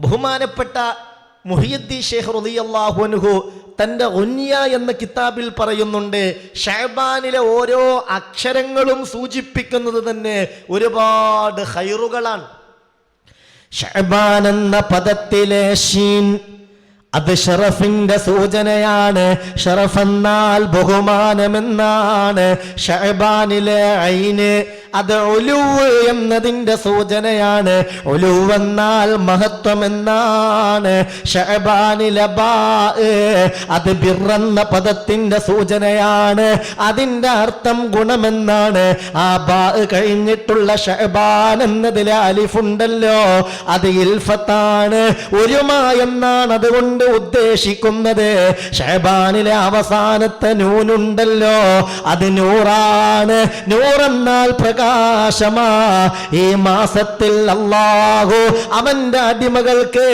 ബഹുമാനപ്പെട്ട മുഹിയുദ്ദീൻ ശൈഖ് റളിയല്ലാഹു അൻഹു തൻ്റെ ഗുനിയ എന്ന കിതാബിൽ പറയുന്നുണ്ട്, ശഅബാനിലെ ഓരോ അക്ഷരങ്ങളും സൂചിപ്പിക്കുന്നത് തന്നെ ഒരുപാട് ഖൈറുകളാണ്. ശഅബാൻ എന്ന പദത്തിലെ ഷീൻ അത് ഷറഫിന്റെ സൂചനയാണ്. ഷറഫ് എന്നാൽ ബഹുമാനമെന്നാണ്. ശഅബാനിലെ ഐന് അത് ഉലുവ് എന്നതിൻ്റെ സൂചനയാണ്. ഉലുവ് എന്നാൽ മഹത്വം എന്നാണ്. ശഅബാനിലെ ബാ അത് ബിർറെന്ന പദത്തിൻ്റെ സൂചനയാണ്. അതിൻ്റെ അർത്ഥം ഗുണമെന്നാണ്. ആ ബാ കഴിഞ്ഞിട്ടുള്ള ശഅബാൻ എന്നതിലെ അലിഫുണ്ടല്ലോ, അത് ഇൽഫത്താണ്, ഒരുമ എന്നാണ് അതുകൊണ്ട് ഉദ്ദേശിക്കുന്നത്. ശഅബാനിലെ അവസാനത്തെ നൂനുണ്ടല്ലോ, അത് നൂറാണ്. നൂറെന്നാൽ പ്രകാശമാ. ഈ മാസത്തിൽ അല്ലാഹു അവന്റെ അടിമകൾക്ക്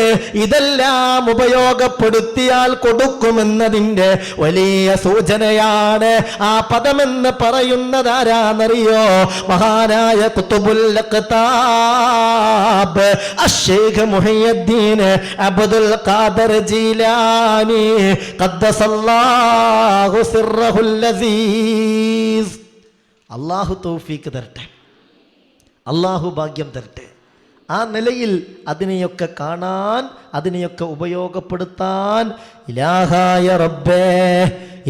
ഇതെല്ലാം ഉപയോഗപ്പെടുത്തിയാൽ കൊടുക്കുമെന്നതിന്റെ വലിയ സൂചനയാണ്. ആ പദമെന്ന് പറയുന്നത് ആരാന്നറിയോ? മഹാനായ ഖുത്ബുൽ അഖ്താബ് അശ്ശൈഖ് മുഹിയുദ്ദീൻ അബ്ദുൽ ഖാദിർ ജീലാനി ഖദ്ദസല്ലാഹു സിർറഹുൽ അസീസ്. അള്ളാഹു തൗഫീക്ക് തരട്ടെ, അള്ളാഹു ഭാഗ്യം തരട്ടെ. ആ നിലയിൽ അതിനെയൊക്കെ കാണാൻ, അതിനെയൊക്കെ ഉപയോഗപ്പെടുത്താൻ ഇലാഹായ റബ്ബേ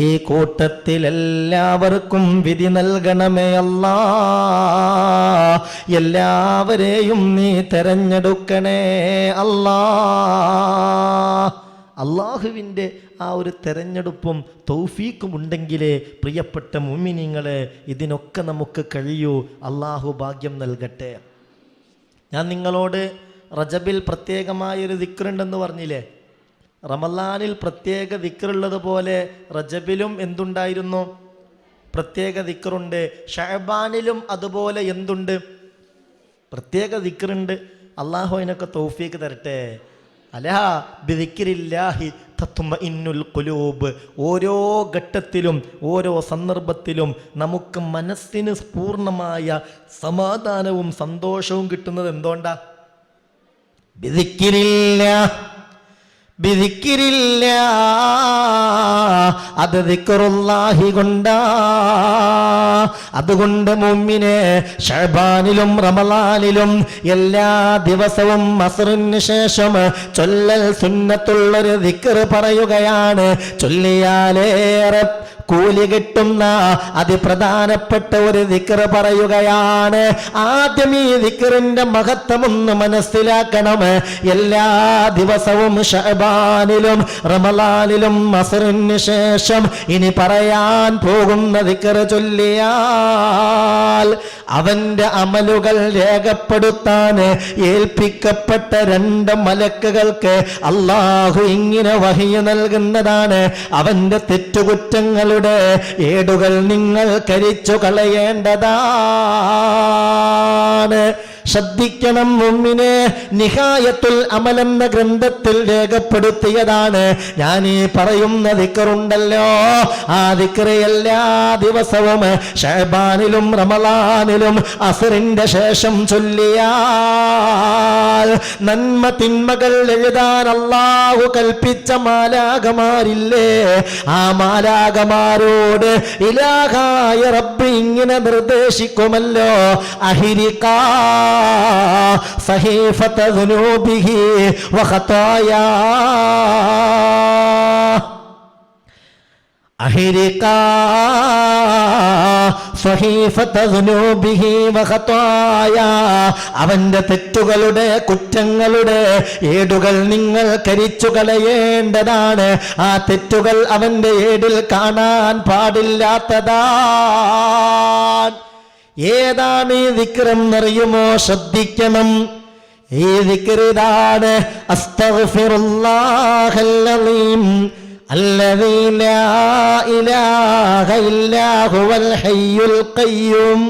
ഈ കൂട്ടത്തിൽ എല്ലാവർക്കും വിധി നൽകണമേ അല്ലാ. എല്ലാവരെയും നീ തെരഞ്ഞെടുക്കണേ അല്ലാ. അള്ളാഹുവിൻ്റെ ആ ഒരു തെരഞ്ഞെടുപ്പും തൗഫീക്കും ഉണ്ടെങ്കിലേ പ്രിയപ്പെട്ട മുഅ്മിനീങ്ങളെ ഇതിനൊക്കെ നമുക്ക് കഴിയൂ. അള്ളാഹു ഭാഗ്യം നൽകട്ടെ. ഞാൻ നിങ്ങളോട് റജബിൽ പ്രത്യേകമായൊരു ദിക്റുണ്ടെന്ന് പറഞ്ഞില്ലേ? റമളാനിൽ പ്രത്യേക ദിക്റുള്ളത് പോലെ റജബിലും എന്തുണ്ടായിരുന്നു? പ്രത്യേക ദിക്റുണ്ട്. ശഅബാനിലും അതുപോലെ എന്തുണ്ട്? പ്രത്യേക ദിക്റുണ്ട്. അള്ളാഹു അതിനൊക്കെ തൗഫീക്ക് തരട്ടെ. അലാ ബിദിക്രില്ലാഹി തത്മഇന്നുൽ ഖുലൂബ്. ഓരോ ഘട്ടത്തിലും ഓരോ സന്ദർഭത്തിലും നമുക്ക് മനസ്സിന് പൂർണ്ണമായ സമാധാനവും സന്തോഷവും കിട്ടുന്നത് എന്തുകൊണ്ടാ? ബിദിക്രില്ലാഹ്, അത് ദിക്റുല്ലാഹി കൊണ്ടാ. അതുകൊണ്ട് മുഅ്മിനെ ശഅബാനിലും റമളാനിലും എല്ലാ ദിവസവും അസ്റിന് ശേഷം ചൊല്ലൽ സുന്നത്തുള്ളൊരു ദിക്ർ പറയുകയാണ്. ചൊല്ലിയാലേറെ കൂലി കിട്ടുന്ന അതിപ്രധാനപ്പെട്ട ഒരു ദിക്ർ പറയുകയാണ്. ആദ്യം ഈ ദിക്റിന്റെ മഹത്വം ഒന്ന് മനസ്സിലാക്കണം. എല്ലാ ദിവസവും ശഅബാനിലും റമളാനിലും അസ്റിന് ശേഷം ഇനി പറയാൻ പോകുന്ന ദിക്ർ ചൊല്ലിയാൽ അവന്റെ അമലുകൾ രേഖപ്പെടുത്താൻ ഏൽപ്പിക്കപ്പെട്ട 2 മലക്കുകൾക്ക് അല്ലാഹു ഇങ്ങനെ വഹി നൽകുന്നതാണ്. അവന്റെ തെറ്റുകുറ്റങ്ങളുടെ ഏടുകൾ നിങ്ങൾ കരിച്ചു കളയേണ്ടതാണ്. ശ്രദ്ധിക്കണം മുഅ്മിനെ. നിഹായത്തുൽ അമൽ എന്ന ഗ്രന്ഥത്തിൽ രേഖപ്പെടുത്തിയതാണ്. ഞാൻ ഈ പറയുന്ന ദിക്റുണ്ടല്ലോ, ആ ദിക്ർ എല്ലാ ദിവസവും ശഅബാനിലും റമളാനിലും അസ്റിന്റെ ശേഷം ചൊല്ലിയാൽ നന്മ തിന്മകൾ എഴുതാൻ അല്ലാഹു കൽപ്പിച്ച മാലാഖമാരില്ലേ, ആ മാലാഖമാരോട് ഇലാഹായ റബ്ബ് ഇങ്ങനെ നിർദ്ദേശിക്കുമല്ലോ, അഹിരികാ സഹീഫത ദുനൂബിഹി വഖതായാ, അഹിരികാ സഹീഫത ദുനൂബിഹി വഖതായാ. അവന്റെ തെറ്റുകളുടെ കുറ്റങ്ങളുടെ ഏടുകൾ നിങ്ങൾ കരിച്ചു കളയേണ്ടതാണ്. ആ തെറ്റുകൾ അവന്റെ ഏടിൽ കാണാൻ പാടില്ലാത്തതാണ്. ഏതാണ് ഈ ദിക്റെന്നറിയുമോ? ശ്രദ്ധിക്കണം. ഈ ദിക്റിതാണ് അസ്തഗ്ഫിറുല്ലാഹൽ അലീം الذي لا إله إلا هو الحي القيوم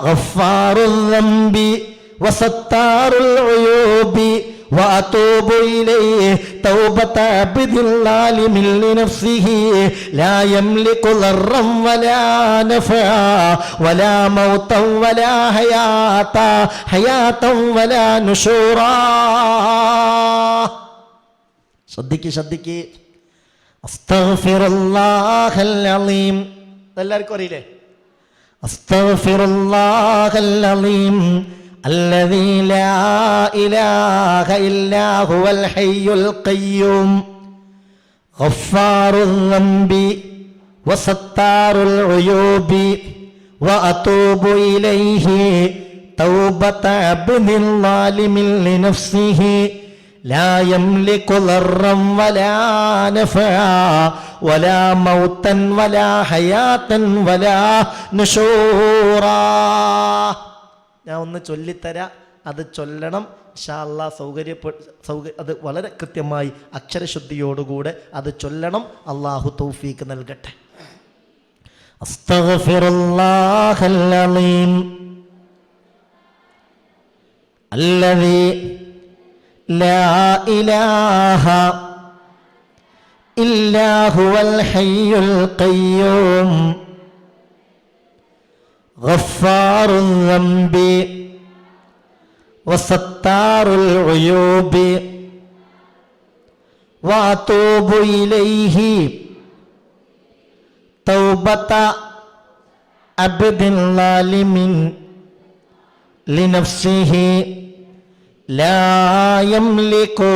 غفار الذنب وستار العيوب وأتوب إليه توبة عبد الظالم لنفسه لا يملك ضرا ولا نفعا ولا موتا ولا حياة ولا نشورا. ശ്രദ്ധിക്ക്. അസ്തഗ്ഫിറുല്ലാഹൽ അലീം, എല്ലാവർക്കും അറിയില്ലേ? അസ്തഗ്ഫിറുല്ലാഹൽ അലീം അല്ലദീ ലാ ഇലാഹ ഇല്ലാ ഹുവൽ ഹയ്യുൽ ഖയ്യൂം ഗഫാറുൽ ദംബി വസത്താറുൽ ഉയൂബി വഅതൂബു ഇലൈഹി തൗബത അബ്ദിൽ ളാലിമിൻ ലിനഫ്സിഹി ലാ യംലികു ദർറൻ വലാ നഫഅ വലാ മൗതൻ വലാ ഹയാതൻ വലാ നുശൂറാ. ഞാൻ ഒന്ന് ചൊല്ലിത്തരാം, അത് ചൊല്ലണം ഇൻഷാ അല്ലാഹ്. അത് വളരെ കൃത്യമായി അക്ഷരശുദ്ധിയോടുകൂടെ അത് ചൊല്ലണം. അല്ലാഹു തൗഫീക്ക് നൽകട്ടെ. അസ്തഗ്ഫിറുല്ലാഹൽ അലീം അല്ലദീ ലാ ഇലാഹ ഇല്ലാ ഹുവൽ ഹയ്യുൽ ഖയ്യൂം ഗഫാറുൽ ദംബി വസത്താറുൽ ഉയൂബി വഅതൂബു ഇലൈഹി തൗബത അബ്ദിൻ ളാലിമിൻ ലിനഫ്സിഹി ലാ യംലികു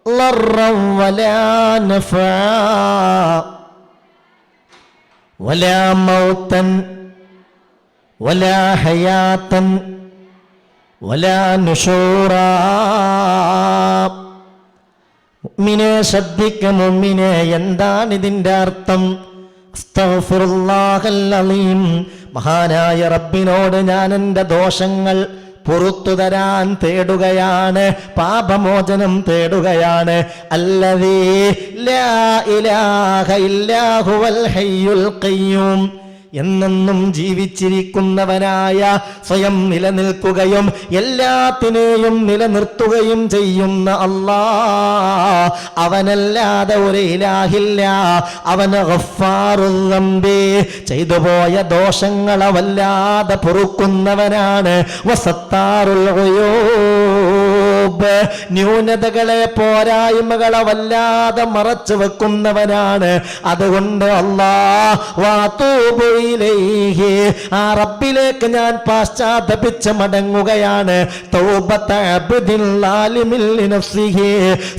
ളർറൻ വലാ നഫഅ വലാ മൗതൻ വലാ ഹയാതൻ വലാ നുശൂറാ. മുഅ്മിനെ ശ്രദ്ധിക്ക, മുഅ്മിനെ, എന്താണ് ഇതിൻ്റെ അർത്ഥം? അസ്തഗ്ഫിറുല്ലാഹൽ അലീം, മഹാനായ റബ്ബിനോട് ഞാൻ എൻ്റെ ദോഷങ്ങൾ പുറത്തു തരാൻ തേടുകയാണ്, പാപമോചനം തേടുകയാണ്. അല്ലദീ ലാ ഇലാഹ ഇല്ലാ ഹുവൽ ഹയ്യുൽ ഖയ്യൂം, എന്നെന്നും ജീവിച്ചിരിക്കുന്നവനായ, സ്വയം നിലനിൽക്കുകയും എല്ലാത്തിനെയും നിലനിർത്തുകയും ചെയ്യുന്ന അല്ലാഹ്, അവനല്ലാതെ ഒരു ഇലാഹില്ല. അവന് ഗഫാറുൽ ദംബി, ചെയ്തുപോയ ദോഷങ്ങളെ വല്ലാതെ പൊറുക്കുന്നവനാണ്. വസത്താറുൽ ഉയൂബ്, ന്യൂനതകളെ പോരായ്മകളെ വല്ലാതെ മറച്ചു വെക്കുന്നവനാണ്. അതുകൊണ്ട് അല്ലാഹ് വഅതൂബു ഇലൈഹി, ആ റബ്ബിലേക്ക് ഞാൻ പാശ്ചാത്തപിച്ച് മടങ്ങുകയാണ്. തൗബത അബ്ദിൽ ളാലിമിൻ ലിനഫ്സിഹി,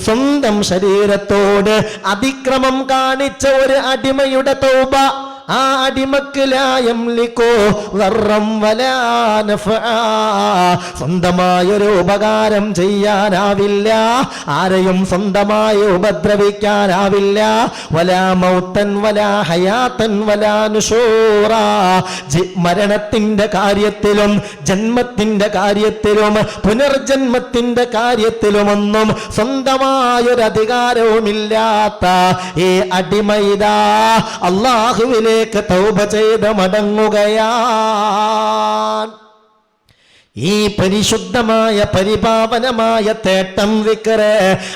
സ്വന്തം ശരീരത്തോട് അതിക്രമം കാണിച്ച ഒരു അടിമയുടെ തൗബ, ആ അടിമക്ക് ലാ യംലികു ദർറൻ വലാ നഫഅ, സ്വന്തമായൊരു ഉപകാരം ചെയ്യാനാവില്ല, ആരെയും സ്വന്തമായി ഉപദ്രവിക്കാനാവില്ല. വലാ മൗതൻ വലാ ഹയാതൻ വലാ നുശൂറാ, മരണത്തിന്റെ കാര്യത്തിലും ജന്മത്തിന്റെ കാര്യത്തിലും പുനർജന്മത്തിന്റെ കാര്യത്തിലുമൊന്നും സ്വന്തമായൊരു അധികാരവുമില്ലാത്ത ഈ അടിമയിതാ അല്ലാഹുവിലെ തൗബ ചെയ്ത് മടങ്ങുകയാണ്. ഈ പരിശുദ്ധമായ പരിപാവനമായ തേട്ടം ദിക്റ്,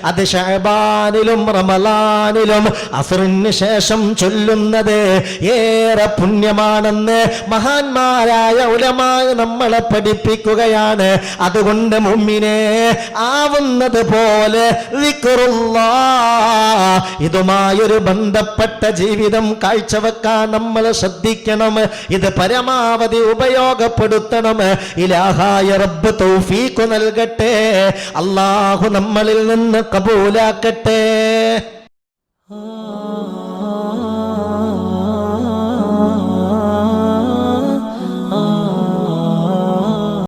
അത് ശഅബാനിലും റമളാനിലും അസ്റിന് ശേഷം ചൊല്ലുന്നത് ഏറെ പുണ്യമാണെന്ന് മഹാന്മാരായ ഉലമാ നമ്മളെ പഠിപ്പിക്കുകയാണ്. അതുകൊണ്ട് മുഅ്മിനേ, ആവുന്നത് പോലെ ദിക്റുല്ലാഹ്, ഇതുമായൊരു ബന്ധപ്പെട്ട ജീവിതം കാഴ്ചവെക്കാൻ നമ്മൾ ശ്രദ്ധിക്കണം. ഇത് പരമാവധി ഉപയോഗപ്പെടുത്തണം. ഇലാഹ റബ്ബ് തൗഫീഖ് നൽകട്ടെ. അല്ലാഹു നമ്മളിൽ നിന്ന് കബൂലാക്കട്ടെ.